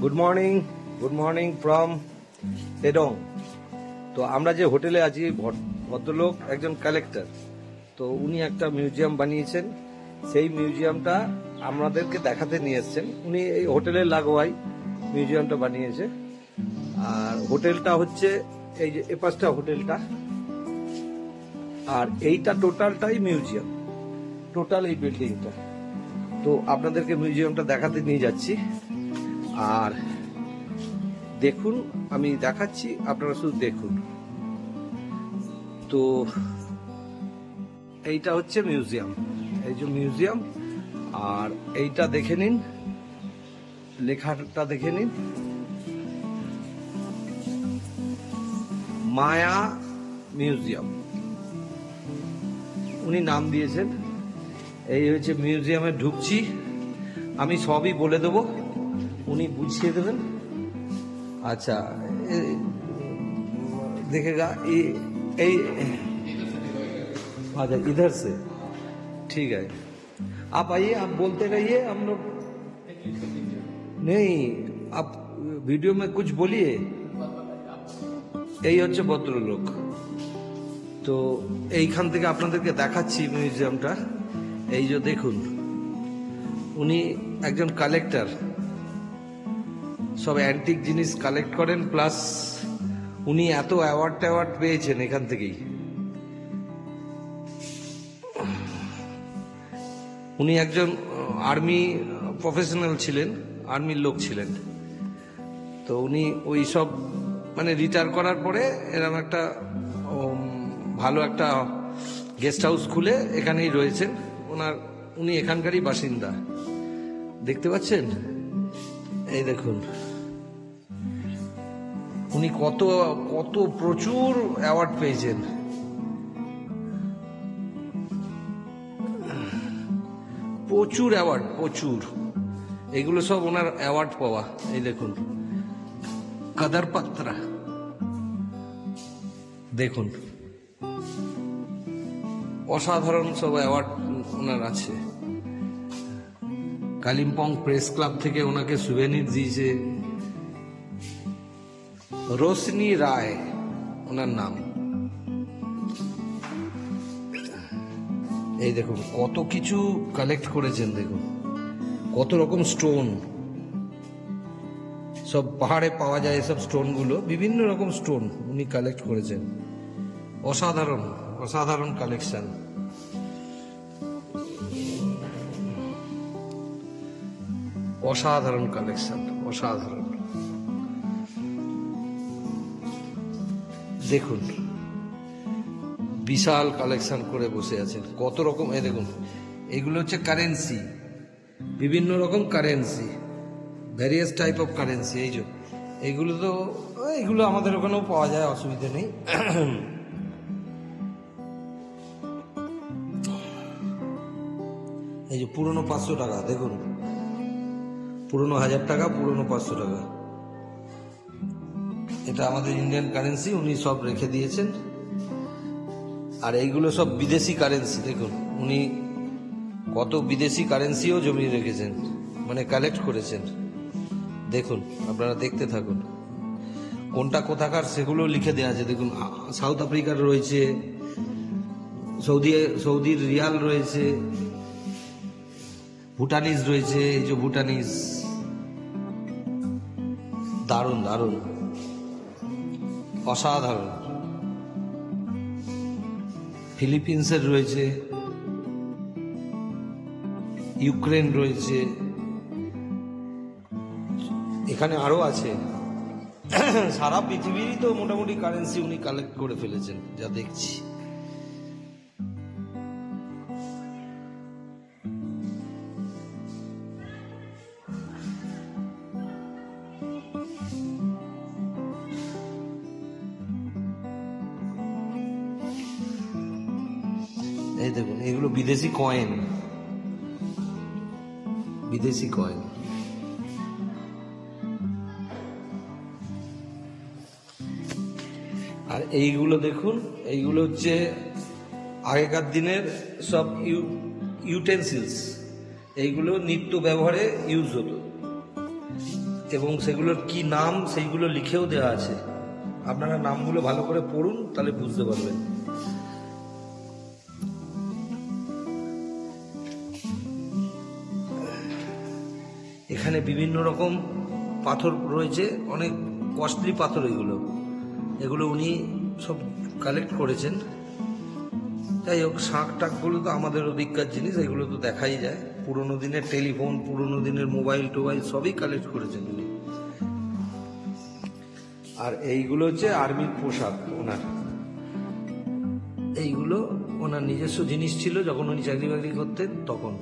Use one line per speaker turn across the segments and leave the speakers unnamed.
Good morning from টেডং। তো আমরা যে হোটেলে আছি, ভদ্রলোক একজন কালেক্টর, তো উনি একটা মিউজিয়াম বানিয়েছেন। সেই মিউজিয়ামটা আমাদেরকে দেখাতে নিয়ে এসছেন। উনি এই হোটেলের লাগোয়াই মিউজিয়ামটা বানিয়েছে। আর হোটেলটা হচ্ছে এই যে এপাশটা হোটেলটা, আর এইটা টোটালটাই মিউজিয়াম, টোটাল এই বিল্ডিংটা। তো আপনাদেরকে মিউজিয়ামটা দেখাতে নিয়ে যাচ্ছি। আর দেখুন, আমি দেখাচ্ছি, আপনারা শুধু দেখুন। তো এইটা হচ্ছে মিউজিয়াম, এই যে মিউজিয়াম। আর এইটা দেখে নিন, লেখাটা দেখে নিন, মায়া মিউজিয়াম উনি নাম দিয়েছেন। এই হচ্ছে মিউজিয়ামে ঢুকছি, আমি সবই বলে দেবো, উনি বুঝিয়ে দেবেন। अच्छा, देखेगा अच्छा इधर से, ठीक है। आप आइए, आप बोलते रहिए, हम लोग नहीं, आप वीडियो में कुछ बोलिए। এই হচ্ছে ভদ্রলোক। তো এইখান থেকে আপনাদেরকে দেখাচ্ছি মিউজিয়ামটা। এই যে দেখুন, উনি একজন কালেক্টর, সব অ্যান্টিক জিনিস কালেক্ট করেন, প্লাস উনি এত অ্যাওয়ার্ড পেয়েছেন এখান থেকেই। উনি একজন আর্মি প্রফেশনাল ছিলেন, আর্মির লোক ছিলেন। তো উনি ওই সব মানে রিটায়ার করার পরে এরকম একটা ভালো একটা গেস্ট হাউস খুলে এখানেই রয়েছেন। উনি এখানকারই বাসিন্দা, দেখতে পাচ্ছেন। এই দেখুন, উনি কত কত প্রচুর অ্যাওয়ার্ড পেয়েছেন, প্রচুর অ্যাওয়ার্ড, প্রচুর। এগুলো সব ওনার অ্যাওয়ার্ড পাওয়া। এই দেখুন, কদর পাত্রা, দেখুন, অসাধারণ সব অ্যাওয়ার্ড ওনার আছে। কালিম্পং প্রেস ক্লাব থেকে ওনাকে সুভেনির দিয়েছে। রোশনি রায় ওনার নাম। এই দেখুন কত কিছু কালেক্ট করেছেন, দেখুন কত রকম স্টোন, সব পাহাড়ে পাওয়া যায় এসব স্টোন গুলো, বিভিন্ন রকম স্টোন উনি কালেক্ট করেছেন। অসাধারণ অসাধারণ কালেকশন। অসাধারণ কালেকশন, অসাধারণ। দেখুন, বিশাল কালেকশন করে বসে আছেন, কত রকম। এই দেখুন, এগুলো হচ্ছে কারেন্সি, বিভিন্ন রকম currency, various type of currency. এই যে এইগুলো, তো এইগুলো আমাদের ওখানেও পাওয়া যায়, অসুবিধা নেই। এই যে পুরনো 500 টাকা, দেখুন, পুরনো 1000 টাকা, পুরনো 500 টাকা। এটা আমাদের ইন্ডিয়ান কারেন্সি, উনি সব রেখে দিয়েছেন। আর এইগুলো সব বিদেশি কারেন্সি, দেখুন উনি কত বিদেশি কারেন্সিও জমিয়ে রেখেছেন, মানে কালেক্ট করেছেন। দেখুন, আপনারা দেখতে থাকুন, কোনটা কোথাকার সেগুলো লিখে দেওয়া আছে। দেখুন, সাউথ আফ্রিকার রয়েছে, সৌদির রিয়াল রয়েছে, ভুটানিজ রয়েছে। এই যে ভুটানিজ, দারুণ দারুণ, অসাধারণ। ফিলিপিন্সের রয়েছে, ইউক্রেন রয়েছে, এখানে আরো আছে। সারা পৃথিবীরই তো মোটামুটি কারেন্সি উনি কালেক্ট করে ফেলেছেন, যা দেখছি। এই দেখুন, এগুলো বিদেশি কয়েন, বিদেশি কয়েন। আর এইগুলো দেখুন, এইগুলো হচ্ছে আগেকার দিনের সব ইউটেন্সিলস, এইগুলো নিত্য ব্যবহারে ইউজ হতো। এবং সেগুলোর কি নাম সেইগুলো লিখেও দেওয়া আছে। আপনারা নামগুলো ভালো করে পড়ুন, তাহলে বুঝতে পারবেন। এখানে বিভিন্ন রকম পাথর রয়েছে, অনেক কস্টলি পাথর এগুলো উনি সব কালেক্ট করেছেন। যাই হোক, শাঁখ টাকগুলো তো আমাদের অধিকার জিনিস, এগুলো তো দেখাই যায়। পুরোনো দিনের টেলিফোন, পুরোনো দিনের মোবাইল টোবাইল সবই কালেক্ট করেছেন উনি। আর এইগুলো হচ্ছে আর্মির পোশাক ওনার। এইগুলো ওনার নিজস্ব জিনিস ছিল যখন উনি চাকরি বাকরি করতেন তখন।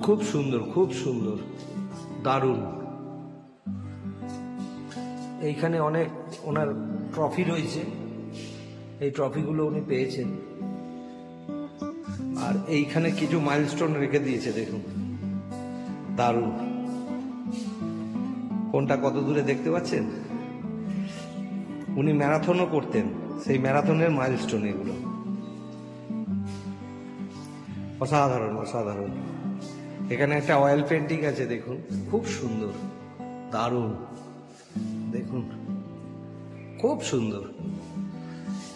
খুব সুন্দর, খুব সুন্দর, দারুণ। এইখানে অনেক ওনার ট্রফি রয়েছে, এই ট্রফিগুলো উনি পেয়েছেন। আর এইখানে কিছু মাইলস্টোন রেখে দিয়েছে, দেখুন, দারুণ। কোনটা কত দূরে দেখতে পাচ্ছেন? উনি ম্যারাথনও করতেন, সেই ম্যারাথনের মাইলস্টোন এগুলো। অসাধারণ, অসাধারণ। এখানে একটা অয়েল পেন্টিং আছে, দেখুন, খুব সুন্দর, দারুণ, দেখুন, খুব সুন্দর।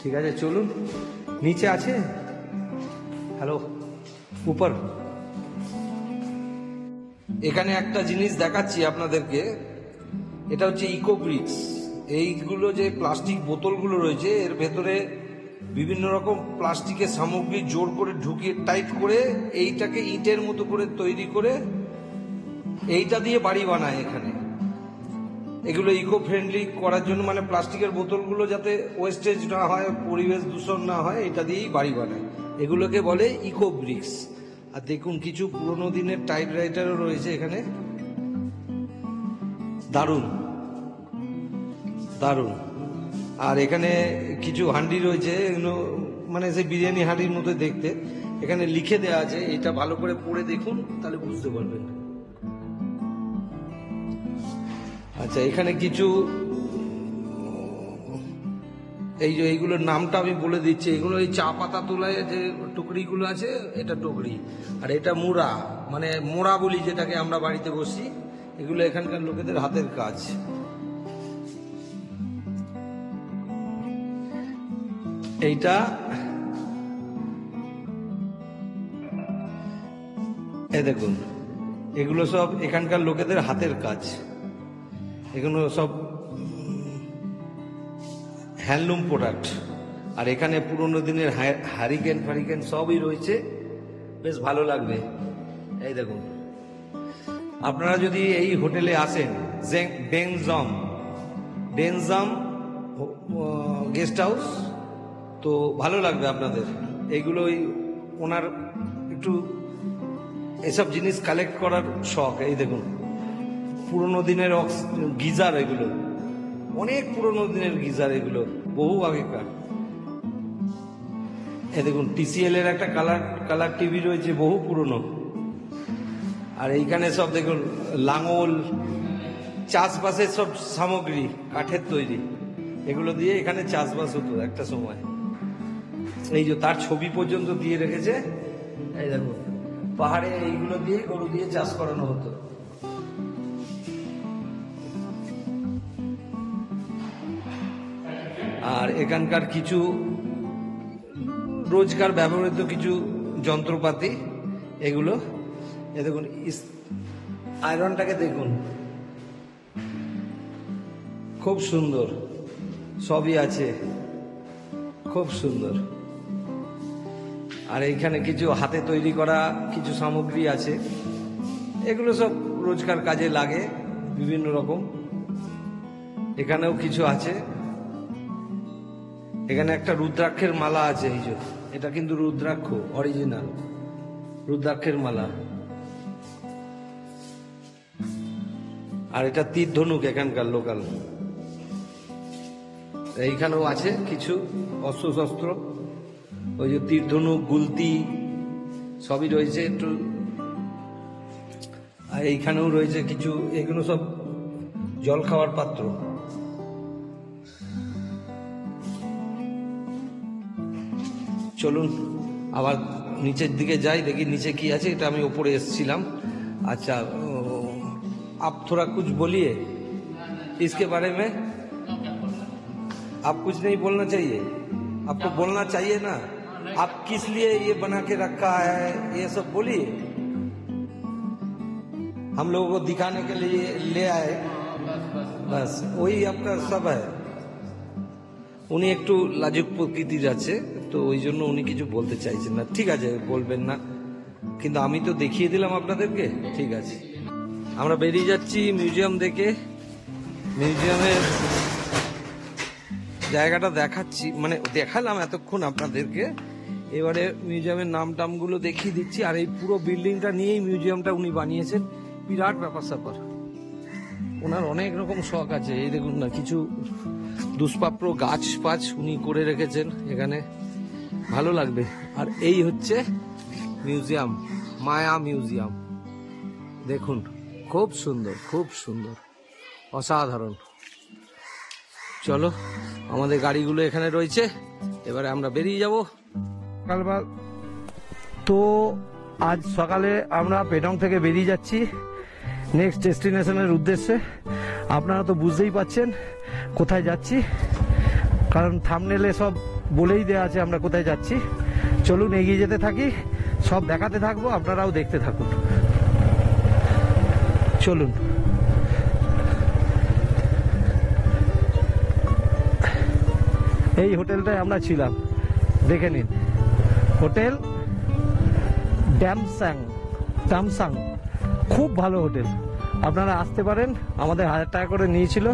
ঠিক আছে, চলুন, নিচে আছে। হ্যালো, উপর। এখানে একটা জিনিস দেখাচ্ছি আপনাদেরকে, এটা হচ্ছে ইকো ব্রিক্স। এইগুলো যে প্লাস্টিক বোতলগুলো রয়েছে, এর ভেতরে বিভিন্ন রকম প্লাস্টিকের সামগ্রী জোর করে ঢুকিয়ে টাইট করে এইটাকে ইটের মতো করে তৈরি করে এইটা দিয়ে বাড়ি বানায় এখানে। এগুলো ইকো ফ্রেন্ডলি করার জন্য, মানে প্লাস্টিকের বোতলগুলো যাতে ওয়েস্টেজ না হয়, পরিবেশ দূষণ না হয়, এটা দিয়েই বাড়ি বানায়। এগুলোকে বলে ইকো ব্রিক্স। আর দেখুন, কিছু পুরোনো দিনের টাইপরাইটারও রয়েছে এখানে, দারুণ, দারুণ। আর এখানে কিছু হান্ডি রয়েছে, এগুলো মানে সেই বিরিয়ানি হাঁড়ির মতো দেখতে। এখানে লিখে দেওয়া আছে, এটা ভালো করে পড়ে দেখুন, তাহলে বুঝতে পারবেন। আচ্ছা, এখানে কিছু এইগুলোর নামটা আমি বলে দিচ্ছি। এগুলো এই চা পাতা তোলায় যে টুকরিগুলো আছে, এটা টুকরি। আর এটা মুড়া, মানে মোড়া বলি যেটাকে আমরা বাড়িতে বসি। এগুলো এখানকার লোকেদের হাতের কাজ। এইটা দেখুন, এগুলো সব এখানকার লোকেদের হাতের কাজ। এগুলো সব হ্যান্ডলুম প্রোডাক্ট। আর এখানে পুরোনো দিনের হারিকেন ফারিকেন সবই রয়েছে, বেশ ভালো লাগবে। এই দেখুন, আপনারা যদি এই হোটেলে আসেন, ডেনজাম গেস্ট হাউস, তো ভালো লাগবে আপনাদের। এইগুলোই ওনার একটু এসব জিনিস কালেক্ট করার শখ। এই দেখুন, পুরোনো দিনের গিজার, এগুলো অনেক পুরোনো দিনের গিজার, এগুলো বহু আগেকার। এই দেখুন, TCL এর একটা কালার টিভি রয়েছে, বহু পুরনো। আর এইখানে সব দেখুন লাঙল, চাষবাসের সব সামগ্রী, কাঠের তৈরি। এগুলো দিয়ে এখানে চাষবাস হতো একটা সময়। এই যে তার ছবি পর্যন্ত দিয়ে রেখেছে। এই দেখুন, পাহাড়ে এইগুলো দিয়ে গরু দিয়ে চাষ করানো হতো। আর এখানকার কিছু রোজকার ব্যবহৃত কিছু যন্ত্রপাতি, এগুলো। এ দেখুন, আয়রনটাকে দেখুন, খুব সুন্দর, সবই আছে, খুব সুন্দর। আর এইখানে কিছু হাতে তৈরি করা কিছু সামগ্রী আছে, এগুলো সব রোজকার কাজে লাগে বিভিন্ন রকম। এখানেও কিছু আছে। এখানে একটা রুদ্রাক্ষের মালা আছে, এই যে, এটা কিন্তু রুদ্রাক্ষ অরিজিনাল রুদ্রাক্ষের মালা। আর এটা তীর ধনুক, এখানকার লোকাল। এইখানেও আছে কিছু অস্ত্র শস্ত্র, ওই যে তীর ধনুক, গুলতি সবই রয়েছে একটু। আর এইখানেও রয়েছে কিছু, এগুলো সব জল খাওয়ার পাত্র। চলুন আবার নিচের দিকে যাই, দেখি নিচে কি আছে। এটা আমি ওপরে এসেছিলাম। अच्छा आप थोड़ा कुछ बोलिए इसके बारे में। आप कुछ नहीं बोलना चाहिए? आपको बोलना चाहिए ना। आप किस लिए ये बना के रखा है ये सब बोलिए। हम लोगों को दिखाने के लिए ले आए, बस वही आपका सब है। উনি একটু লাজুক প্রকৃতির আছে, তো ওই জন্য উনি কিছু বলতে চাইছেন না। ঠিক আছে, বলবেন না, কিন্তু আমি তো দেখিয়ে দিলাম আপনাদেরকে। ঠিক আছে, আমরা বেরিয়ে যাচ্ছি মিউজিয়াম দেখে। মিউজিয়ামের জায়গাটা দেখাচ্ছি, মানে দেখালাম এতক্ষণ আপনাদেরকে। এবারে মিউজিয়ামের নাম টামগুলো দেখিয়ে দিচ্ছি। আর এই পুরো বিল্ডিংটা নিয়েই মিউজিয়ামটা উনি বানিয়েছেন। বিরাট ব্যাপার স্যাপার। ওনার অনেক রকম শখ আছে। এই দেখুন না, কিছু দুষ্প্রাপ্য গাছ পাছ উনি করে রেখেছেন এখানে, ভালো লাগবে। আর এই হচ্ছে মিউজিয়াম, মায়া মিউজিয়াম। দেখুন, খুব সুন্দর, খুব সুন্দর, অসাধারণ। চলো, আমাদের গাড়িগুলো এখানে রয়েছে, এবারে আমরা বেরিয়ে যাব সকালবেলা। তো আজ সকালে আমরা পেটং থেকে বেরিয়ে যাচ্ছি নেক্সট ডেস্টিনেশনের উদ্দেশ্যে। আপনারা তো বুঝতেই পাচ্ছেন কোথায় যাচ্ছি, কারণ থাম্বনেলে সব বলেই দেওয়া আছে আমরা কোথায় যাচ্ছি। চলুন এগিয়ে যেতে থাকি, সব দেখাতে থাকবো, আপনারাও দেখতে থাকুন। চলুন। এই হোটেলটায় আমরা ছিলাম, দেখে নিন, হোটেল ড্যামসাং। খুব ভালো হোটেল, আপনারা আসতে পারেন। আমাদের 1000 টাকা করে নিয়েছিল,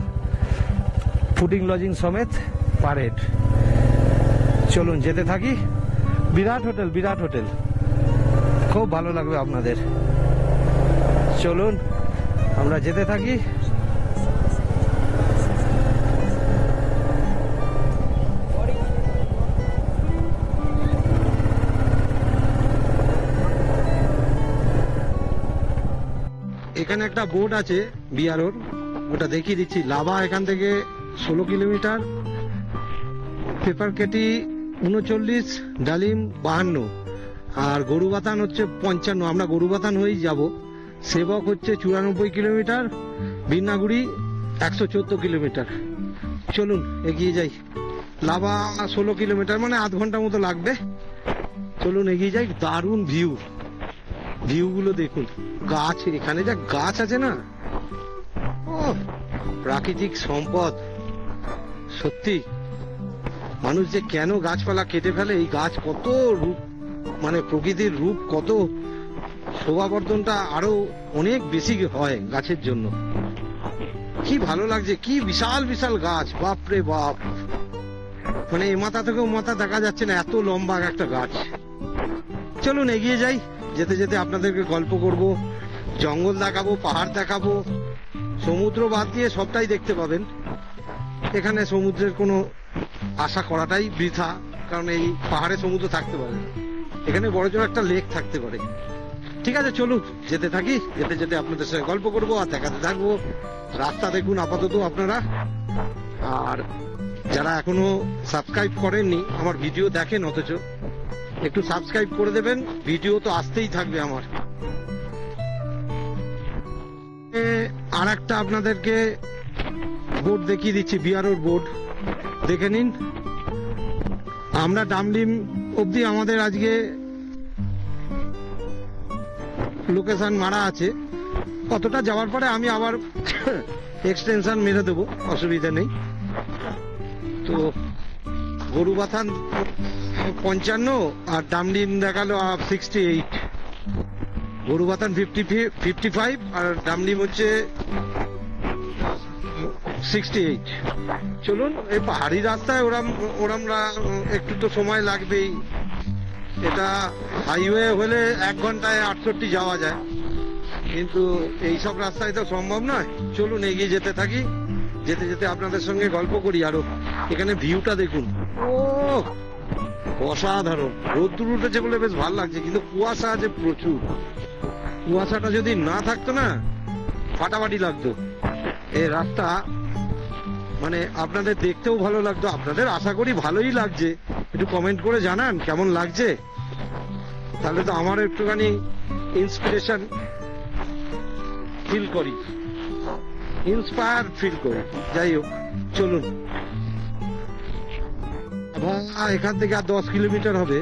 ফুডিং লজিং সমেত পার হেড। চলুন যেতে থাকি। বিরাট হোটেল, বিরাট হোটেল, খুব ভালো লাগবে আপনাদের। চলুন আমরা যেতে থাকি। এখানে একটা বোর্ড আছে বিআরওর, ওটা দেখিয়ে দিচ্ছি। লাভা এখান থেকে 16 কিলোমিটার, পেপারকেটি 39, ডালিম 52, আর গরুবাথান হচ্ছে 55। আমরা গরুবাথান হয়েই যাব। সেবক হচ্ছে 94 কিলোমিটার, বিন্নাগুড়ি 114 কিলোমিটার। চলুন এগিয়ে যাই। লাভা 16 কিলোমিটার, মানে আধ ঘন্টা মতো লাগবে। চলুন এগিয়ে যাই। দারুণ ভিউগুলো দেখুন। গাছ, এখানে যা গাছ আছে না, ও প্রাকৃতিক সম্পদ। সত্যি, মানুষ যে কেন গাছপালা কেটে ফেলে, এই গাছ কত রূপ, মানে প্রকৃতির রূপ কত, শোভাবর্ধনটা আরো অনেক বেশি হয় গাছের জন্য। কি ভালো লাগছে, কি বিশাল বিশাল গাছ, বাপরে বাপ। মানে এ মাথা থেকেও মাথা দেখা যাচ্ছে না, এত লম্বা একটা গাছ। চলুন এগিয়ে যাই। যেতে যেতে আপনাদেরকে গল্প করব, জঙ্গল দেখাবো, পাহাড় দেখাবো, সমুদ্র বাদ দিয়ে সবটাই দেখতে পাবেন। এখানে সমুদ্রের কোনো আশা করাটাই বৃথা, কারণ এই পাহাড়ে সমুদ্র থাকতে পারে, এখানে বড় জোর একটা লেক থাকতে পারে। ঠিক আছে, চলুন যেতে থাকি। যেতে যেতে আপনাদের সঙ্গে গল্প করবো আর দেখাতে থাকবো। রাস্তা দেখুন আপাতত আপনারা। আর যারা এখনো সাবস্ক্রাইব করেননি, আমার ভিডিও দেখেন অথচ, একটু সাবস্ক্রাইব করে দেবেন, ভিডিও তো আসতেই থাকবে আমার। আর একটা আপনাদেরকে বোর্ড দেখিয়ে দিচ্ছি, বিআরওর বোর্ড দেখে নিন। আমরা ডামডিম অবধি আমাদের আজকে লোকেশন মারা আছে। কতটা যাওয়ার পরে আমি আবার এক্সটেনশন মেরে দেবো, অসুবিধা নেই। তো গরুবাথান 55 আর ডামডিম দেখালো 68। গরুবাথান 55 আর ডামডিম হচ্ছে 68। চলুন, এই পাহাড়ি রাস্তায় ওরা একটু তো সময় লাগবেই। এটা হাইওয়ে হলে 1 ঘন্টায় 68 যাওয়া যায়, কিন্তু এইসব রাস্তায় তো সম্ভব নয়। চলুন এগিয়ে যেতে থাকি। যেতে যেতে আপনাদের সঙ্গে গল্প করি আরো। এখানে ভিউটা দেখুন, ও অসাধারণ। রোদ্দুর উঠেছে বলে বেশ ভালো লাগছে, কিন্তু কুয়াশা আছে প্রচুর। কুয়াশাটা যদি না থাকতো না, ফাটাফাটি লাগতো। এই রাস্তা মানে আপনাদের দেখতেও ভালো লাগতো, আপনাদের আশা করি ভালোই লাগছে।
একটু কমেন্ট করে জানান কেমন লাগছে, তাহলে তো আমার একটুখানি ইন্সপিরেশন ফিল করি, ইন্সপায়ার ফিল করি। যাই হোক, চলুন। এখান থেকে আর 10 কিলোমিটার হবে।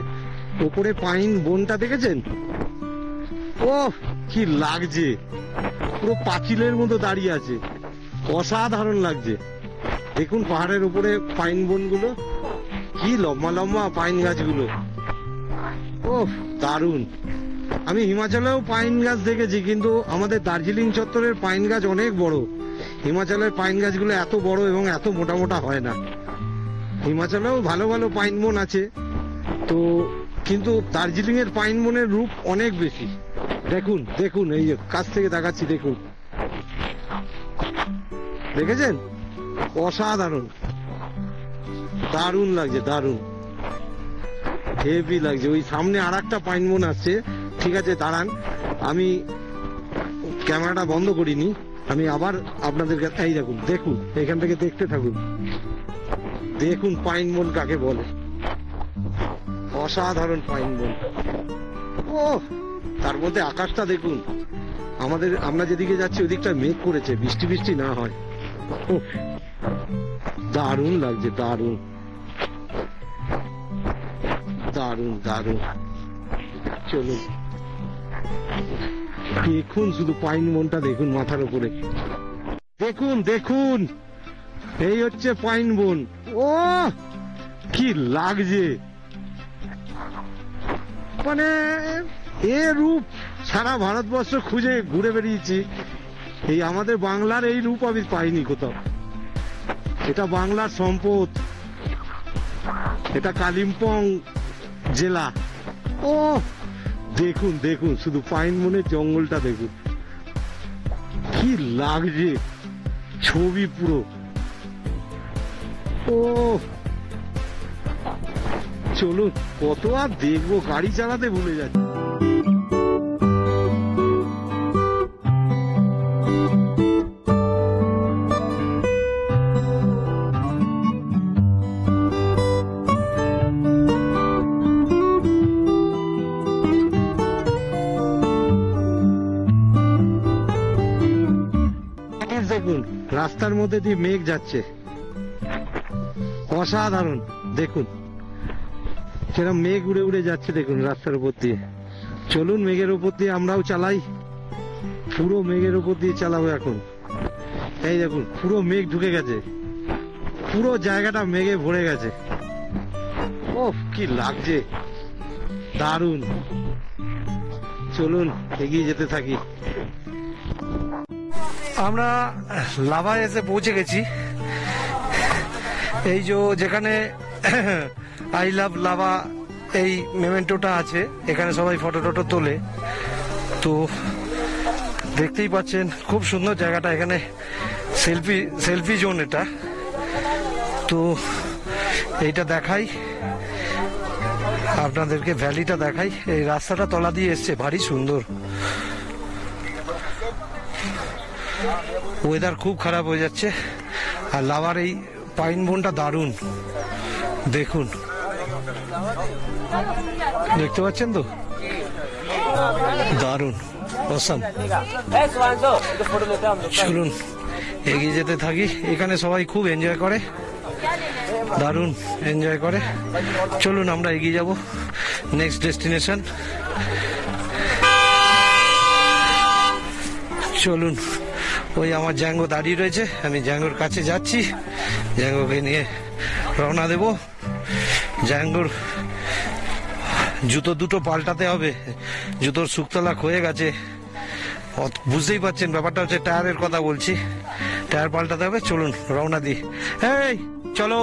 ওপরে পাইন বনটা দেখেছেন? ও কি লাগছে, পুরো পাঁচিলের মতো দাঁড়িয়ে আছে, অসাধারণ লাগছে। দেখুন পাহাড়ের উপরে পাইন বনগুলো, কি লম্বা লম্বা পাইন গাছগুলো, ও দারুণ। আমি হিমাচলেও পাইন গাছ দেখেছি, কিন্তু আমাদের দার্জিলিং চত্বরের পাইন গাছ অনেক বড়। হিমাচলের পাইন গাছগুলো এত বড় এবং এত মোটা মোটা হয় না। হিমাচলেও ভালো ভালো পাইন বন আছে তো, কিন্তু দার্জিলিং এর পাইন বনের রূপ অনেক বেশি। দেখুন দেখুন, এই যে কাছ থেকে দেখাচ্ছি, দেখুন, দেখেছেন? অসাধারণ, দারুণ লাগছে, দারুণ, হেভি লাগছে। ওই সামনে আর একটা পাইন বন আসছে। ঠিক আছে, দাঁড়ান, আমি ক্যামেরাটা বন্ধ করিনি, আমি আবার আপনাদেরকে, এই দেখুন, দেখুন, এখান থেকে দেখতে থাকুন। দেখুন পাইন বন কাকে বলে, অসাধারণ পাইন বন। ও তার মধ্যে আকাশটা দেখুন, আমরা যেদিকে যাচ্ছি ওদিকটা মেঘ করেছে, বৃষ্টি বৃষ্টি না হয়। ও দারুণ লাগছে, দারুণ দারুণ দারুণ। চলুন, দেখুন শুধু পাইন বনটা দেখুন মাথার উপরে, দেখুন দেখুন, এই হচ্ছে পাইন বন। ও কি লাগছে, মানে এ রূপ সারা ভারতবর্ষ খুঁজে ঘুরে বেরিয়েছি, এই আমাদের বাংলার এই রূপ আমি পাইনি কোথাও। এটা বাংলার সম্পদ, এটা কালিম্পং জেলা। ও দেখুন দেখুন, শুধু পাইন বনের জঙ্গলটা দেখুন, কি লাগছে, ছবি পুরো। ও চলুন, কত আর দেখবো, গাড়ি চালাতে ভুলে যাচ্ছি। দেখুন রাস্তার মধ্যে দিয়ে মেঘ যাচ্ছে, অসাধারণ। দেখুন সেরকম মেঘ উড়ে উড়ে যাচ্ছে, দেখুন রাস্তার উপর দিয়ে। চলুন মেঘের উপর দিয়ে আমরাও চালাই, পুরো মেঘের উপর দিয়ে চালাবো এখন। এই দেখুন পুরো মেঘ ঢুকে গেছে, পুরো জায়গাটা মেঘে ভরে গেছে। ও কি লাগছে, দারুণ। চলুন এগিয়ে যেতে থাকি। আমরা লাভায় এসে পৌঁছে গেছি। এই যে যেখানে আই লাভ লাভা এই মেমেন্টোটা আছে, এখানে সবাই ফটো টটো তোলে। তো দেখতেই পাচ্ছেন খুব সুন্দর জায়গাটা, এখানে সেলফি জোন এটা। তো এইটা দেখাই আপনাদেরকে, ভ্যালিটা দেখাই। এই রাস্তাটা তলা দিয়ে এসছে, ভারী সুন্দর। ওয়েদার খুব খারাপ হয়ে যাচ্ছে, আর লাভার এই পাইন বনটা দারুণ। দেখুন, দেখতে পাচ্ছেন তো, দারুণ, অসাম। চলুন এগিয়ে যেতে থাকি। এখানে সবাই খুব এনজয় করে, দারুণ এনজয় করে। চলুন আমরা এগিয়ে যাব নেক্সট ডেস্টিনেশন। চলুন, ওই আমার জ্যাঙ্গো দাঁড়িয়ে রয়েছে, আমি জ্যাঙ্গোর কাছে যাচ্ছি, জ্যাঙ্গোকে নিয়ে রওনা দেব। জ্যাঙ্গোর জুতো দুটো পাল্টাতে হবে, জুতোর শুকতলা ক্ষয়ে গেছে। বুঝতেই পারছেন ব্যাপারটা হচ্ছে, টায়ারের কথা বলছি, টায়ার পাল্টাতে হবে। চলুন রওনা দিই, এই চলো।